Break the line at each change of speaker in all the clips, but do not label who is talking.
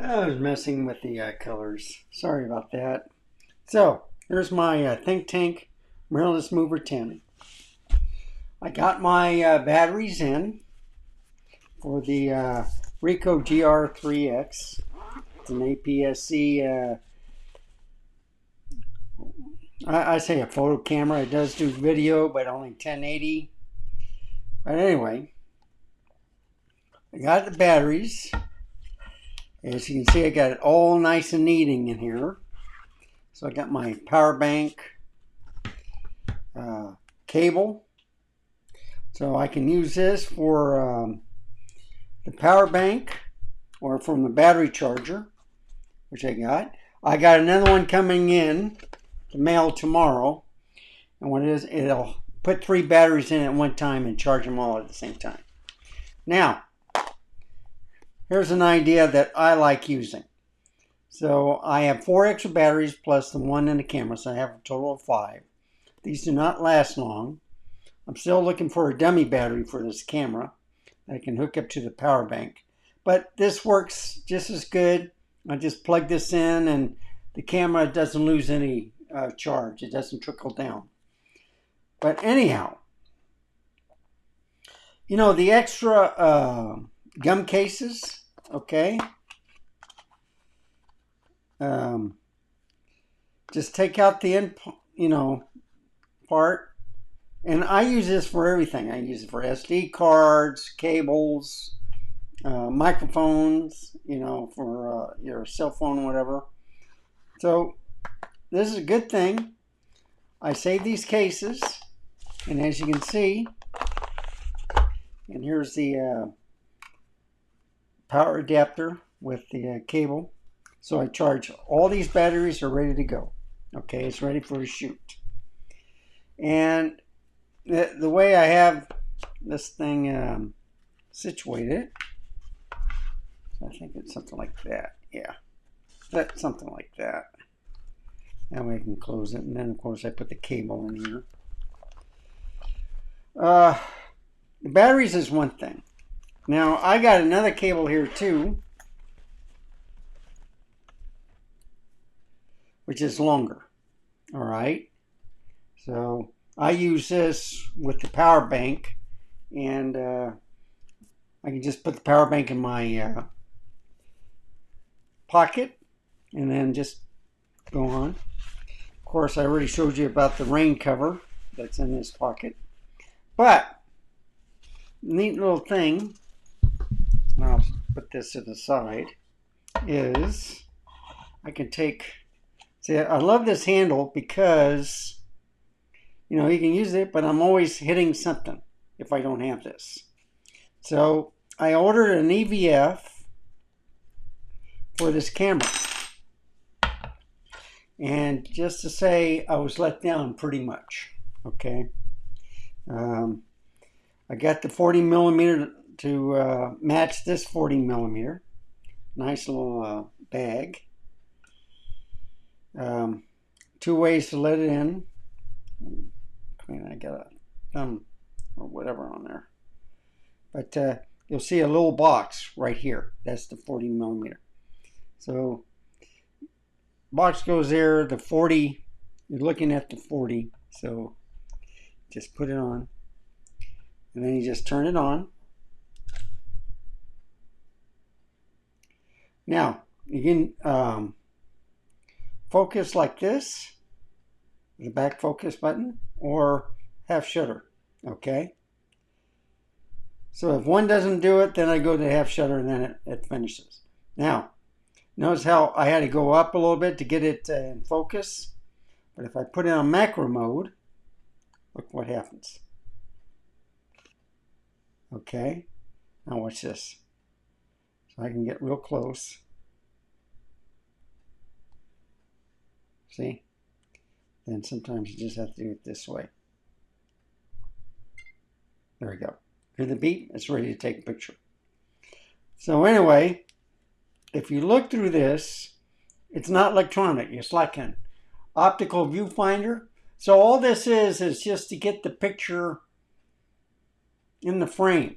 I was messing with the colors. Sorry about that. So, here's my Think Tank mirrorless mover 10. I got my batteries in for the Ricoh GR3X. It's an APS-C, I say a photo camera. It does do video, but only 1080. But anyway, I got the batteries. As you can see, I got it all nice and neating in here. So I got my power bank cable. So I can use this for the power bank or from the battery charger, which I got. I got another one coming in the mail tomorrow. And what it is, it'll put 3 batteries in at one time and charge them all at the same time. Now, here's an idea that I like using. So I have 4 extra batteries plus the one in the camera, so I have a total of 5. These do not last long. I'm still looking for a dummy battery for this camera that I can hook up to the power bank. But this works just as good. I just plug this in and the camera doesn't lose any charge. It doesn't trickle down. But anyhow, you know, the extra gum cases, okay? Just take out the end, part. And I use this for everything. I use it for SD cards, cables, microphones, for your cell phone, whatever. So this is a good thing. I save these cases, and as you can see, and here's the power adapter with the cable. So I charge all these batteries are ready to go. Okay, it's ready for a shoot. And the way I have this thing situated, I think it's something like that. Yeah, that's something like that. That way I can close it, and then of course I put the cable in here. The batteries is one thing. Now I got another cable here too, which is longer. All right, so I use this with the power bank, and I can just put the power bank in my pocket and then just go on. Of course, I already showed you about the rain cover that's in this pocket. But, neat little thing, and I'll put this to the side, is I can take, see, I love this handle because, you can use it, but I'm always hitting something if I don't have this. So I ordered an EVF for this camera. And just to say, I was let down pretty much. Okay. I got the 40 millimeter to match this 40 millimeter. Nice little bag. 2 ways to let it in. I got a thumb or whatever on there. But you'll see a little box right here. That's the 40 millimeter. So box goes there. The 40, you're looking at the 40. So just put it on. And then you just turn it on. Now, you can focus like this, the back focus button, or half shutter, okay? So if one doesn't do it, then I go to half shutter and then it finishes. Now, notice how I had to go up a little bit to get it in focus. But if I put it on macro mode, look what happens. Okay, now watch this. So I can get real close. See? Then sometimes you just have to do it this way. There we go. Hear the beep? It's ready to take a picture. So anyway, if you look through this, it's not electronic. It's like an optical viewfinder. So all this is just to get the picture in the frame.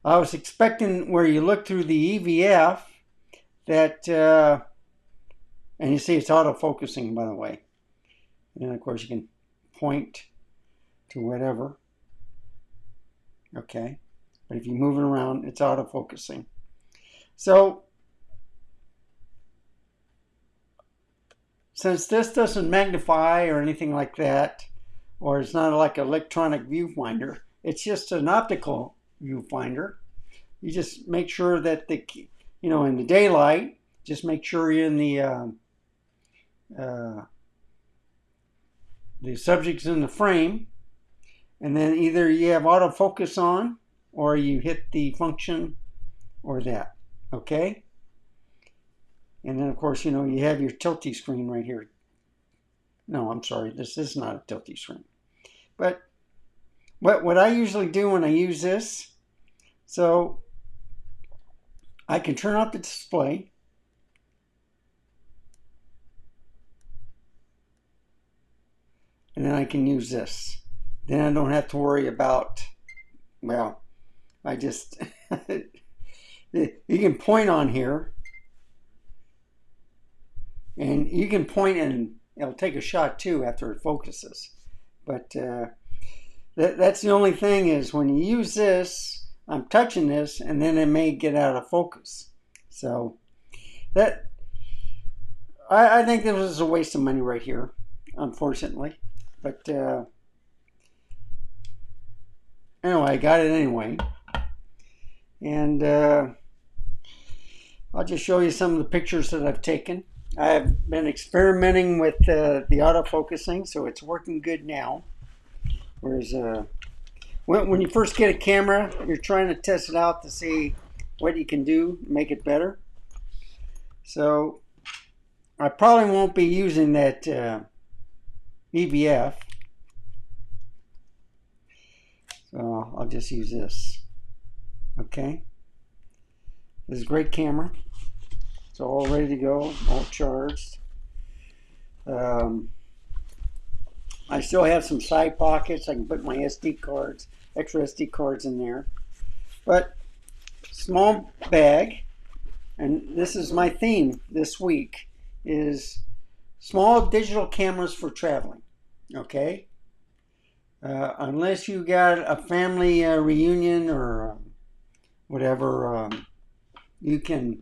I was expecting where you look through the EVF that, and you see it's auto-focusing, by the way. And of course you can point to whatever. Okay. But if you move it around, it's auto-focusing. So, since this doesn't magnify or anything like that, or it's not like an electronic viewfinder, it's just an optical viewfinder. You just make sure that in the daylight, just make sure you're in the subject's in the frame, and then either you have autofocus on, or you hit the function, or that. Okay. And then, of course, you have your tilty screen right here. No, I'm sorry. This is not a tilty screen. But what I usually do when I use this, so I can turn off the display. And then I can use this. Then I don't have to worry about, well, I just, you can point on here. And you can point and it'll take a shot too after it focuses. But that's the only thing is when you use this, I'm touching this and then it may get out of focus. So I think this is a waste of money right here, unfortunately. But anyway, I got it anyway. And I'll just show you some of the pictures that I've taken. I've been experimenting with the autofocusing, so it's working good now. Whereas when you first get a camera, you're trying to test it out to see what you can do to make it better. So I probably won't be using that EVF. So I'll just use this. Okay. This is a great camera. It's all ready to go, all charged. I still have some side pockets. I can put my SD cards, extra SD cards in there. But small bag, and this is my theme this week, is small digital cameras for traveling. Okay? Unless you got a family reunion or whatever, you can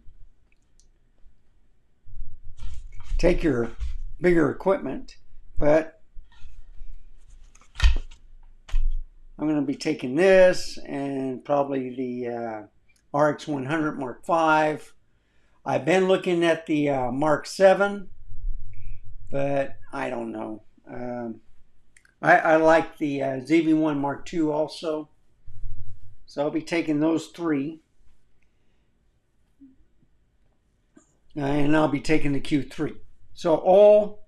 take your bigger equipment, but I'm going to be taking this and probably the RX100 Mark V. I've been looking at the Mark 7, but I don't know. I like the ZV-1 Mark II also, so I'll be taking those three. And I'll be taking the Q3. So all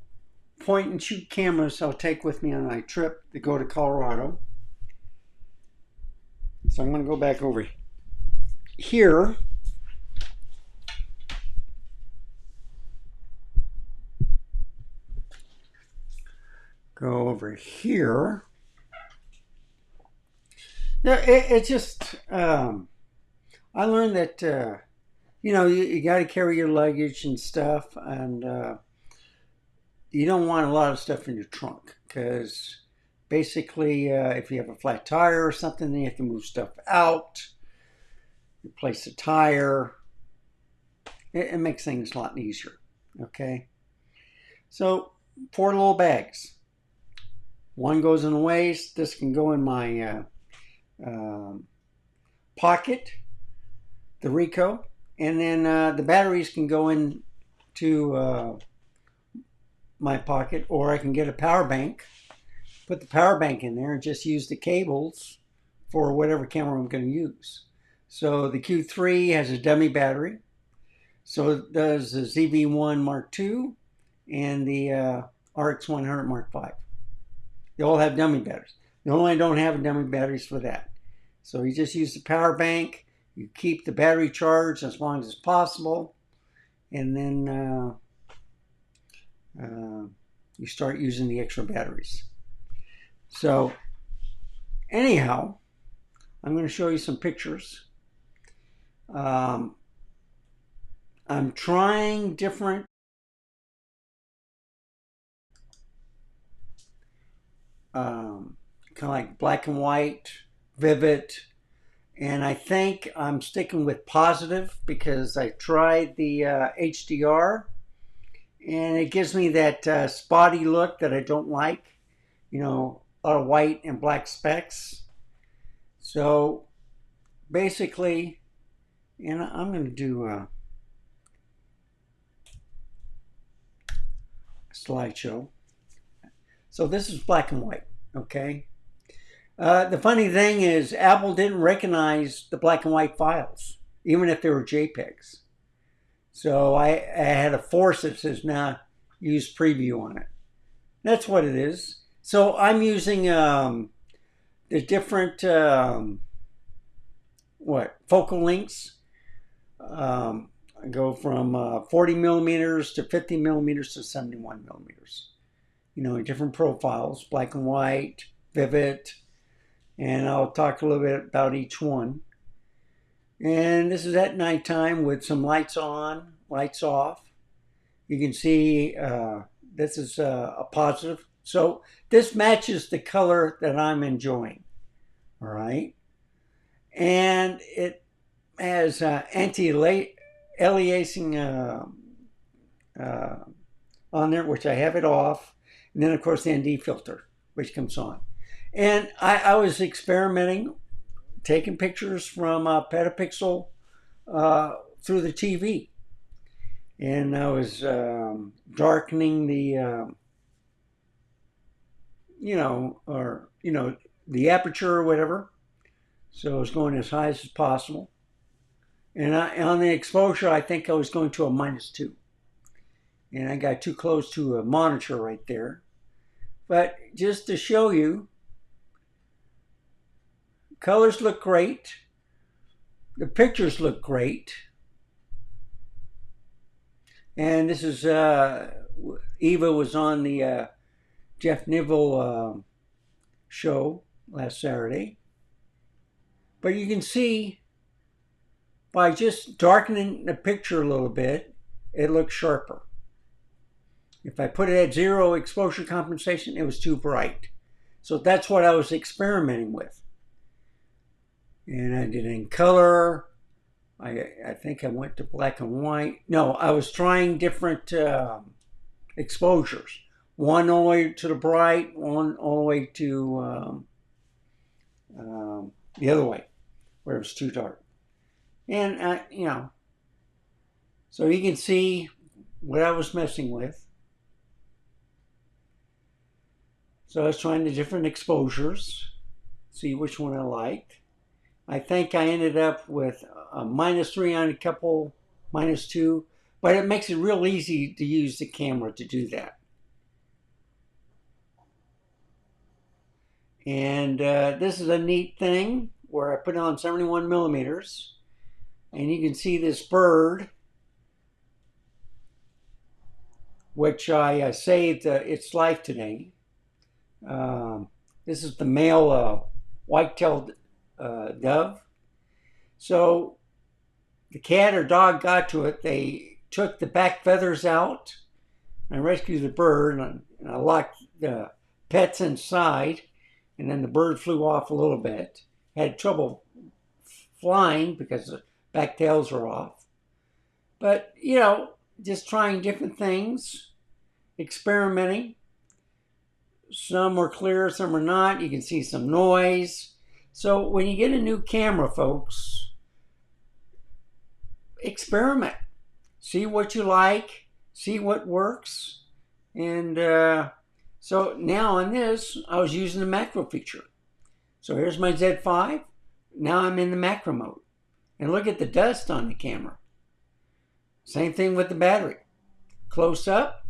point and shoot cameras I'll take with me on my trip to go to Colorado. So I'm going to go back over here. Go over here. Yeah, it's just, I learned that, you got to carry your luggage and stuff, and you don't want a lot of stuff in your trunk because basically if you have a flat tire or something, then you have to move stuff out, replace the tire. It makes things a lot easier. Okay, so 4 little bags. One goes in the waist. This can go in my pocket, the Ricoh. And then the batteries can go into my pocket, or I can get a power bank, put the power bank in there and just use the cables for whatever camera I'm going to use. So the Q3 has a dummy battery. So does the ZV-1 Mark II and the RX100 Mark V. They all have dummy batteries. The only I don't have dummy batteries for that. So you just use the power bank. You keep the battery charged as long as possible, and then you start using the extra batteries. So anyhow, I'm going to show you some pictures. I'm I'm trying different kind of like black and white, vivid, and I think I'm sticking with positive because I tried the HDR and it gives me that spotty look that I don't like, you know, a lot of white and black specks. So basically, and I'm going to do a slideshow. So this is black and white, okay? The funny thing is Apple didn't recognize the black and white files, even if they were JPEGs. So I had a force that says, nah, use preview on it. That's what it is. So I'm using the different, focal lengths. I go from 40 millimeters to 50 millimeters to 71 millimeters. You know, in different profiles, black and white, vivid, and I'll talk a little bit about each one. And this is at nighttime with some lights on, lights off. You can see this is a positive. So this matches the color that I'm enjoying, all right? And it has anti-aliasing on there, which I have it off. And then, of course, the ND filter, which comes on. And I was experimenting, taking pictures from petapixel through the TV. And I was darkening the, the aperture or whatever. So I was going as high as possible. And on the exposure, I think I was going to a -2. And I got too close to a monitor right there. But just to show you, colors look great. The pictures look great. And this is, Eva was on the Jeff Nivel show last Saturday. But you can see by just darkening the picture a little bit, it looks sharper. If I put it at 0 exposure compensation, it was too bright. So that's what I was experimenting with. And I did it in color. I think I went to black and white. No, I was trying different exposures. One all the way to the bright, one all the way to the other way, where it was too dark. And, so you can see what I was messing with. So I was trying the different exposures, see which one I liked. I think I ended up with a -3 on a couple, -2, but it makes it real easy to use the camera to do that. And this is a neat thing where I put it on 71 millimeters, and you can see this bird, which I saved its life today. This is the male white-tailed dove. So the cat or dog got to it. They took the back feathers out. I rescued the bird, and I locked the pets inside, and then the bird flew off a little bit. Had trouble flying because the back tails were off. But, just trying different things, experimenting. Some were clear, some were not. You can see some noise. So when you get a new camera, folks, experiment. See what you like, see what works. And so now on this, I was using the macro feature. So here's my Z5. Now I'm in the macro mode. And look at the dust on the camera. Same thing with the battery. Close up.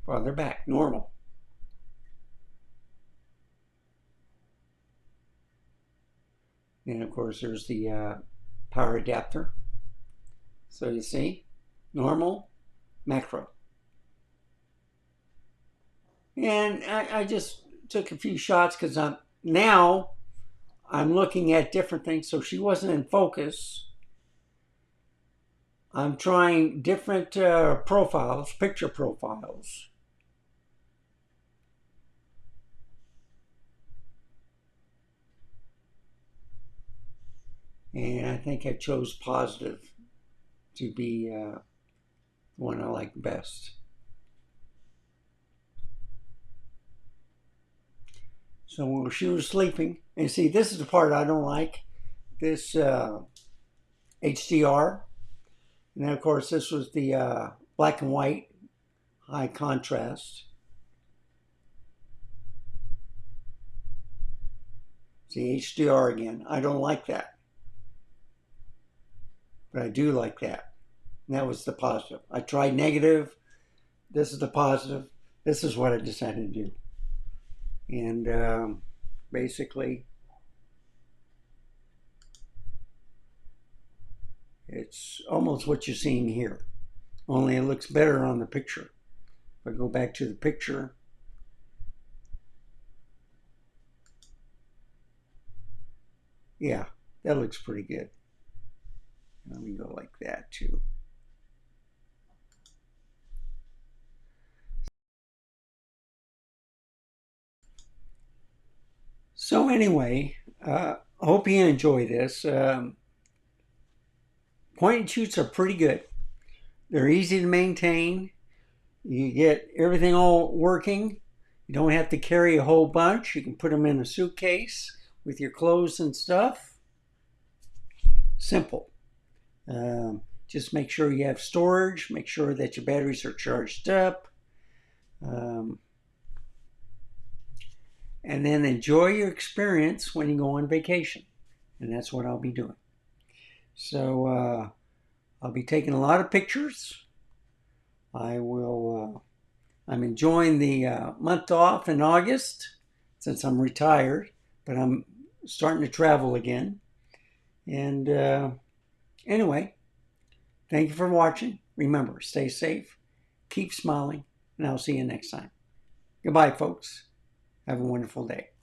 Farther back, normal. And of course there's the power adapter. So you see, normal, macro. And I just took a few shots because now I'm looking at different things. So she wasn't in focus. I'm trying different profiles, picture profiles. And I think I chose positive to be the one I like best. So when she was sleeping, and see, this is the part I don't like, this HDR. And then, of course, this was the black and white, high contrast. See, HDR again. I don't like that. But I do like that. And that was the positive. I tried negative. This is the positive. This is what I decided to do. And basically, it's almost what you're seeing here. Only it looks better on the picture. If I go back to the picture, yeah, that looks pretty good. Let me go like that too. So anyway, I hope you enjoy this. Point and shoots are pretty good. They're easy to maintain. You get everything all working. You don't have to carry a whole bunch. You can put them in a suitcase with your clothes and stuff. Simple. Just make sure you have storage. Make sure that your batteries are charged up. And then enjoy your experience when you go on vacation. And that's what I'll be doing. So I'll be taking a lot of pictures. I'm enjoying the month off in August since I'm retired, but I'm starting to travel again. And anyway, thank you for watching. Remember, stay safe, keep smiling, and I'll see you next time. Goodbye, folks. Have a wonderful day.